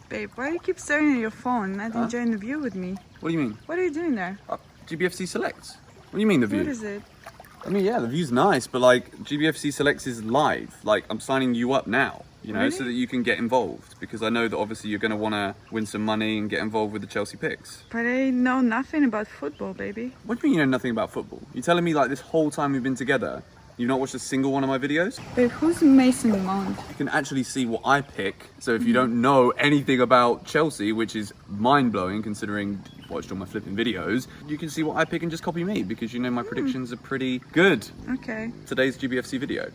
Babe, why do you keep staring at your phone, not enjoying the view with me? What do you mean? What are you doing there? GBFC Selects. What do you mean the view? What is it? I mean, yeah, the view's nice, but like GBFC Selects is live. Like I'm signing you up now, you know, Really? so that you can get involved, because I know that obviously you're going to want to win some money and get involved with the Chelsea picks. But I know nothing about football, baby. What do you mean you know nothing about football? You're telling me like this whole time we've been together, you've not watched a single one of my videos? Babe, who's Mason Mount? You can actually see what I pick. So if you don't know anything about Chelsea, which is mind-blowing considering you've watched all my flipping videos, you can see what I pick and just copy me, because you know my predictions are pretty good. Okay. Today's GBFC video.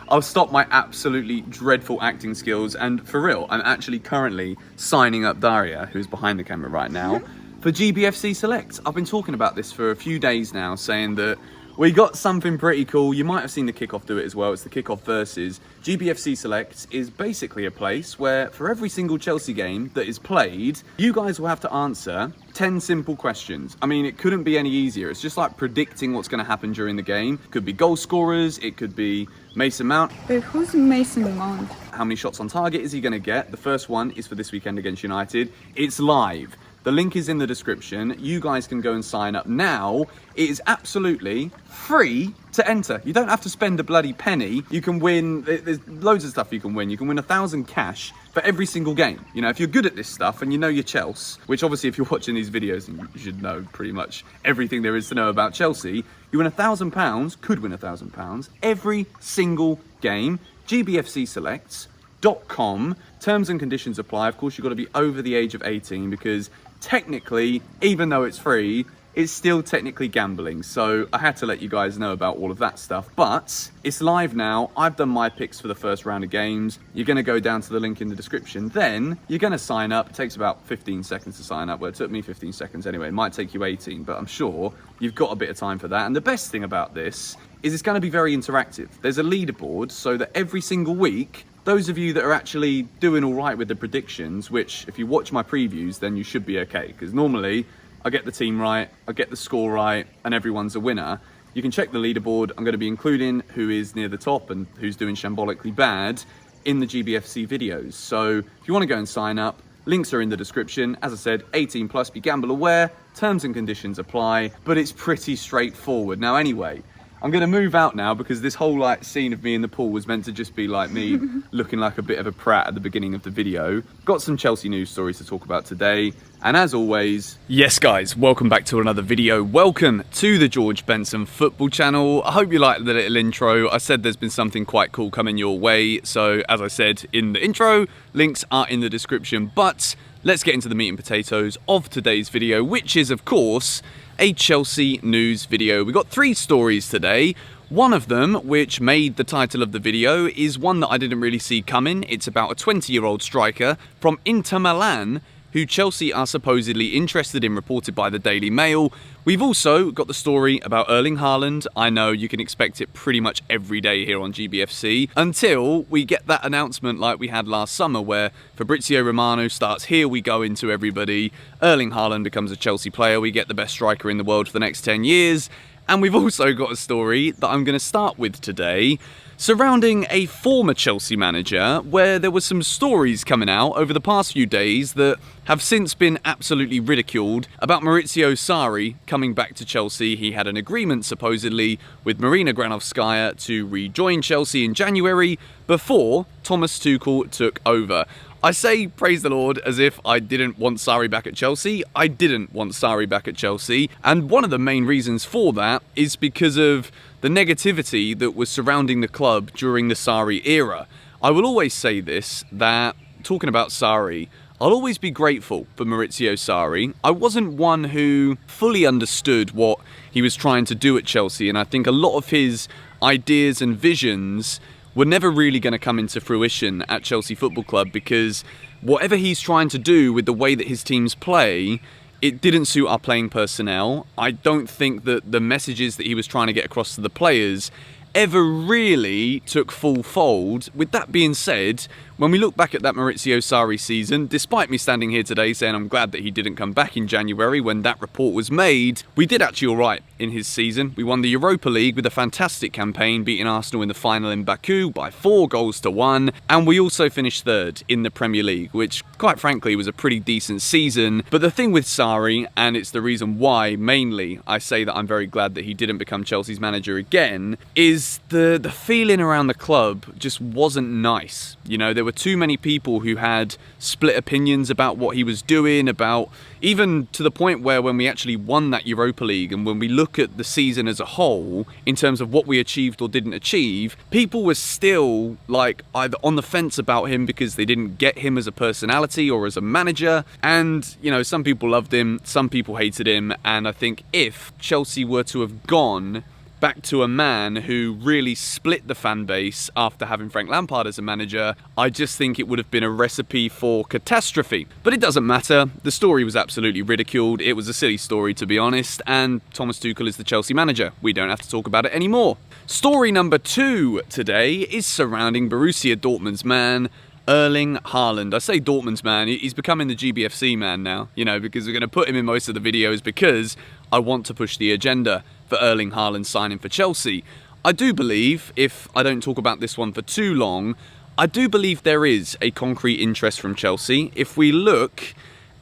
I'll stop my absolutely dreadful acting skills, and for real, I'm actually currently signing up Daria, who's behind the camera right now, for GBFC Select. I've been talking about this for a few days now, saying that we got something pretty cool. You might have seen the kickoff do it as well. It's the kickoff versus. GBFC Select is basically a place where for every single Chelsea game that is played, you guys will have to answer 10 simple questions. I mean, it couldn't be any easier. It's just like predicting what's going to happen during the game. Could be goal scorers. It could be Mason Mount. Babe, who's Mason Mount? How many shots on target is he going to get? The first one is for this weekend against United. It's live. The link is in the description. You guys can go and sign up now. It is absolutely free to enter. You don't have to spend a bloody penny. You can win, there's loads of stuff you can win. You can win 1,000 cash for every single game. You know, if you're good at this stuff and you know your Chelsea, which obviously if you're watching these videos, you should know pretty much everything there is to know about Chelsea. You win £1,000, could win £1,000 every single game. GBFC Selects.com. Terms and conditions apply. Of course, you've got to be over the age of 18, because technically, even though it's free, it's still technically gambling. So I had to let you guys know about all of that stuff. But it's live now. I've done my picks for the first round of games. You're going to go down to the link in the description. Then you're going to sign up. It takes about 15 seconds to sign up. Well, it took me 15 seconds anyway. It might take you 18, but I'm sure you've got a bit of time for that. And the best thing about this is it's going to be very interactive. There's a leaderboard so that every single week, those of you that are actually doing all right with the predictions, which if you watch my previews, then you should be okay. Because normally I get the team right, I get the score right, and everyone's a winner. You can check the leaderboard. I'm going to be including who is near the top and who's doing shambolically bad in the GBFC videos. So if you want to go and sign up, links are in the description. As I said, 18 plus, be gamble aware, terms and conditions apply, but it's pretty straightforward. Now anyway, I'm going to move out now, because this whole like scene of me in the pool was meant to just be like me looking like a bit of a prat at the beginning of the video. Got some Chelsea news stories to talk about today. And as always, yes guys, welcome back to another video. Welcome to the George Benson Football Channel. I hope you liked the little intro. I said there's been something quite cool coming your way. So as I said in the intro, links are in the description. But let's get into the meat and potatoes of today's video, which is of course a Chelsea news video. We got 3 stories today. One of them, which made the title of the video, is one that I didn't really see coming. It's about a 20-year-old striker from Inter Milan who Chelsea are supposedly interested in, reported by the Daily Mail. We've also got the story about Erling Haaland. I know you can expect it pretty much every day here on GBFC, until we get that announcement like we had last summer, where Fabrizio Romano starts "Here we go" into everybody. Erling Haaland becomes a Chelsea player. We get the best striker in the world for the next 10 years. And we've also got a story that I'm going to start with today, surrounding a former Chelsea manager, where there were some stories coming out over the past few days that have since been absolutely ridiculed about Maurizio Sarri coming back to Chelsea. He had an agreement supposedly with Marina Granovskaya to rejoin Chelsea in January before Thomas Tuchel took over. I say praise the Lord as if I didn't want Sarri back at Chelsea. I didn't want Sarri back at Chelsea, and one of the main reasons for that is because of the negativity that was surrounding the club during the Sarri era. I will always say this, that talking about Sarri, I'll always be grateful for Maurizio Sarri. I wasn't one who fully understood what he was trying to do at Chelsea, and I think a lot of his ideas and visions were never really going to come into fruition at Chelsea Football Club, because whatever he's trying to do with the way that his teams play, it didn't suit our playing personnel. I don't think that the messages that he was trying to get across to the players ever really took full fold. With that being said, When we look back at that Maurizio Sarri season, despite me standing here today saying I'm glad that he didn't come back in January when that report was made, we did actually alright in his season. We won the Europa League with a fantastic campaign, beating Arsenal in the final in Baku by 4-1, and we also finished third in the Premier League, which quite frankly was a pretty decent season. But the thing with Sarri, and it's the reason why mainly I say that I'm very glad that he didn't become Chelsea's manager again, is the feeling around the club just wasn't nice. You know, there were too many people who had split opinions about what he was doing, about even to the point where when we actually won that Europa League and when we look at the season as a whole in terms of what we achieved or didn't achieve, people were still like either on the fence about him because they didn't get him as a personality or as a manager. And, you know, some people loved him, some people hated him. And I think if Chelsea were to have gone back to a man who really split the fan base after having Frank Lampard as a manager, I just think it would have been a recipe for catastrophe. But it doesn't matter. The story was absolutely ridiculed. It was a silly story, to be honest, and Thomas Tuchel is the Chelsea manager. We don't have to talk about it anymore. Story number 2 today is surrounding Borussia Dortmund's man, Erling Haaland. I say Dortmund's man, he's becoming the GBFC man now, you know, because we're going to put him in most of the videos because I want to push the agenda for Erling Haaland signing for Chelsea. I do believe, if I don't talk about this one for too long, I do believe there is a concrete interest from Chelsea. If we look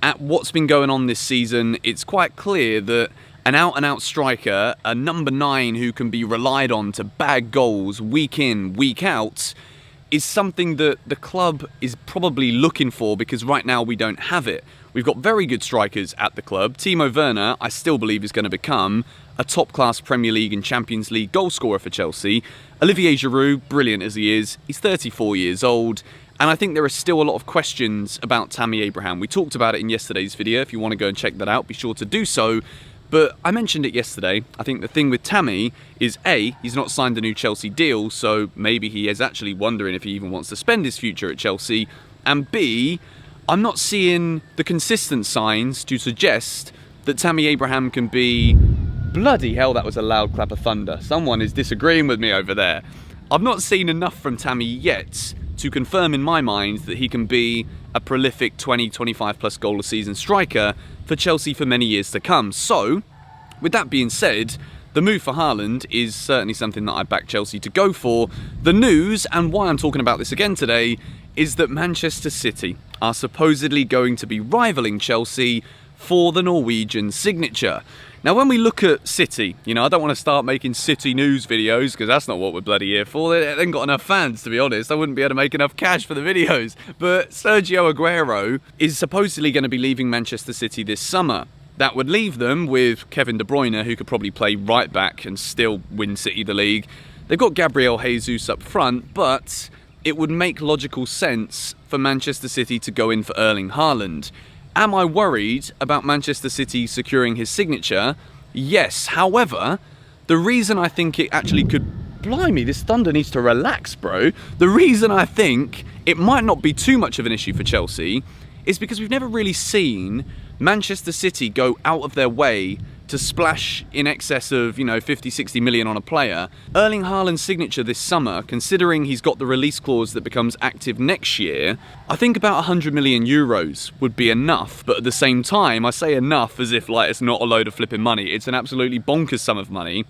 at what's been going on this season, it's quite clear that an out-and-out striker, a number 9 who can be relied on to bag goals week in, week out, is something that the club is probably looking for because right now we don't have it. We've got very good strikers at the club. Timo Werner, I still believe, is going to become a top-class Premier League and Champions League goal scorer for Chelsea. Olivier Giroud, brilliant as he is, he's 34 years old. And I think there are still a lot of questions about Tammy Abraham. We talked about it in yesterday's video. If you want to go and check that out, be sure to do so. But I mentioned it yesterday. I think the thing with Tammy is A, he's not signed a new Chelsea deal, so maybe he is actually wondering if he even wants to spend his future at Chelsea. And B, I'm not seeing the consistent signs to suggest that Tammy Abraham can be... Bloody hell, that was a loud clap of thunder. Someone is disagreeing with me over there. I've not seen enough from Tammy yet to confirm in my mind that he can be a prolific 20-25 plus goal a season striker for Chelsea for many years to come. So, with that being said, the move for Haaland is certainly something that I back Chelsea to go for. The news, and why I'm talking about this again today, is that Manchester City are supposedly going to be rivaling Chelsea for the Norwegian signature. Now, when we look at City, you know, I don't want to start making City news videos because that's not what we're bloody here for. They haven't got enough fans, to be honest. I wouldn't be able to make enough cash for the videos. But Sergio Aguero is supposedly going to be leaving Manchester City this summer. That would leave them with Kevin De Bruyne, who could probably play right back and still win City the league. They've got Gabriel Jesus up front, but it would make logical sense for Manchester City to go in for Erling Haaland. Am I worried about Manchester City securing his signature? Yes. However, the reason I think it actually could... Blimey, this thunder needs to relax, bro. The reason I think it might not be too much of an issue for Chelsea is because we've never really seen Manchester City go out of their way to splash in excess of, 50, 60 million on a player. Erling Haaland's signature this summer, considering he's got the release clause that becomes active next year, I think about 100 million euros would be enough. But at the same time, I say enough as if like it's not a load of flipping money. It's an absolutely bonkers sum of money.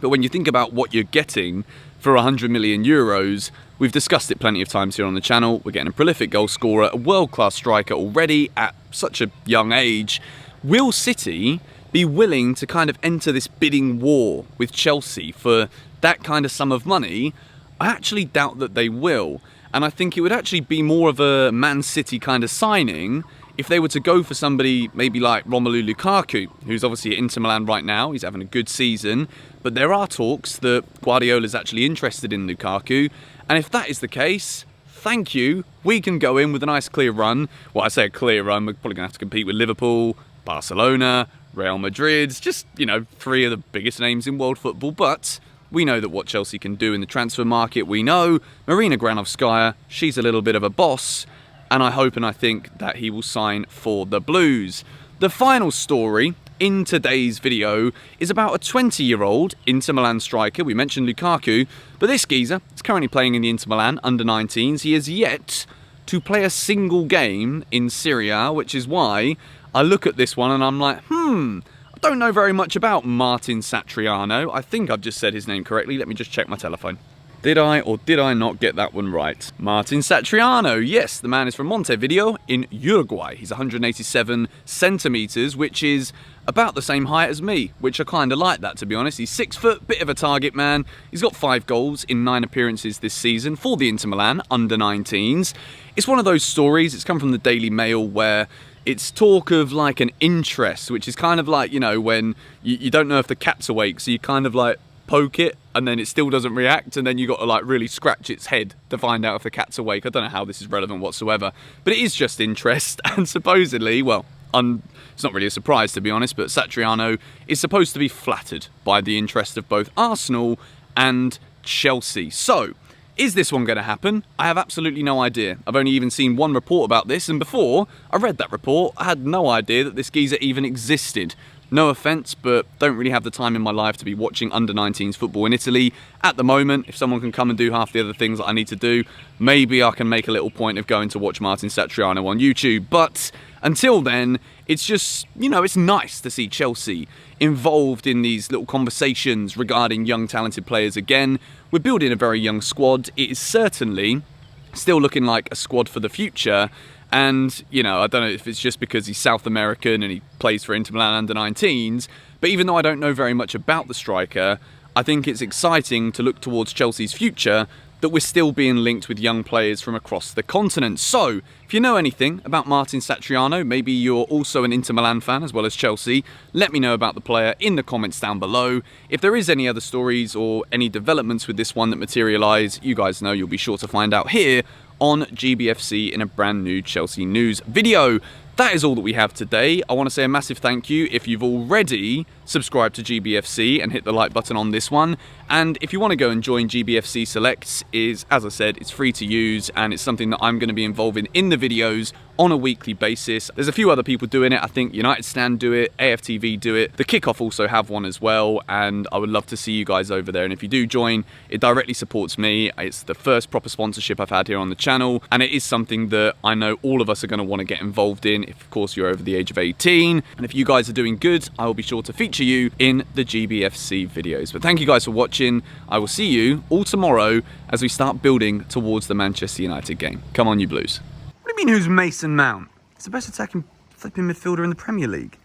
But when you think about what you're getting for 100 million euros, we've discussed it plenty of times here on the channel. We're getting a prolific goal scorer, a world-class striker already at such a young age. Will City be willing to kind of enter this bidding war with Chelsea for that kind of sum of money? I actually doubt that they will. And I think it would actually be more of a Man City kind of signing if they were to go for somebody maybe like Romelu Lukaku, who's obviously at Inter Milan right now. He's having a good season. But there are talks that Guardiola's actually interested in Lukaku. And if that is the case, thank you. We can go in with a nice clear run. Well, I say a clear run. We're probably going to have to compete with Liverpool, Barcelona, Real Madrid, just, 3 of the biggest names in world football. But we know that what Chelsea can do in the transfer market. We know Marina Granovskaya, she's a little bit of a boss. And I hope and I think that he will sign for the Blues. The final story in today's video is about a 20-year-old Inter Milan striker. We mentioned Lukaku, but this geezer is currently playing in the Inter Milan under-19s. He has yet to play a single game in Serie A, which is why I look at this one and I'm like, I don't know very much about Martin Satriano. I think I've just said his name correctly. Let me just check my telephone. Did I or did I not get that one right? Martin Satriano, yes, the man is from Montevideo in Uruguay. He's 187 centimetres, which is about the same height as me, which I kind of like that, to be honest. He's 6 foot, bit of a target man. He's got 5 goals in 9 appearances this season for the Inter Milan under-19s. It's one of those stories, it's come from the Daily Mail, where it's talk of like an interest, which is kind of like, you know, when you don't know if the cat's awake, so you kind of like poke it and then it still doesn't react, and then you got to like really scratch its head to find out if the cat's awake. I don't know how this is relevant whatsoever, but it is just interest. And supposedly, well, it's not really a surprise, to be honest, but Satriano is supposed to be flattered by the interest of both Arsenal and Chelsea. So, is this one going to happen? I have absolutely no idea. I've only even seen one report about this, and before I read that report, I had no idea that this geezer even existed. No offence, but don't really have the time in my life to be watching under-19s football in Italy at the moment. If someone can come and do half the other things that I need to do, maybe I can make a little point of going to watch Martin Satriano on YouTube. But until then, it's just, you know, it's nice to see Chelsea involved in these little conversations regarding young talented players again. We're building a very young squad. It is certainly still looking like a squad for the future. And, you know, I don't know if it's just because he's South American and he plays for Inter Milan under-19s, but even though I don't know very much about the striker, I think it's exciting to look towards Chelsea's future, that we're still being linked with young players from across the continent. So, if you know anything about Martin Satriano, maybe you're also an Inter Milan fan as well as Chelsea, let me know about the player in the comments down below. If there is any other stories or any developments with this one that materialise, you guys know you'll be sure to find out here on GBFC in a brand new Chelsea news video. That is all that we have today. I want to say a massive thank you if you've already subscribed to GBFC and hit the like button on this one. And if you want to go and join GBFC Selects, as I said, it's free to use and it's something that I'm going to be involved in the videos on a weekly basis. There's a few other people doing it. I think United Stand do it, AFTV do it, the Kickoff also have one as well, and I would love to see you guys over there. And if you do join, it directly supports me. It's the first proper sponsorship I've had here on the channel, and it is something that I know all of us are going to want to get involved in if of course you're over the age of 18. And if you guys are doing good, I will be sure to feature you in the GBFC videos. But thank you guys for watching. I will see you all tomorrow as we start building towards the Manchester United game. Come on, you Blues. What do you mean, who's Mason Mount? He's the best attacking flipping midfielder in the Premier League.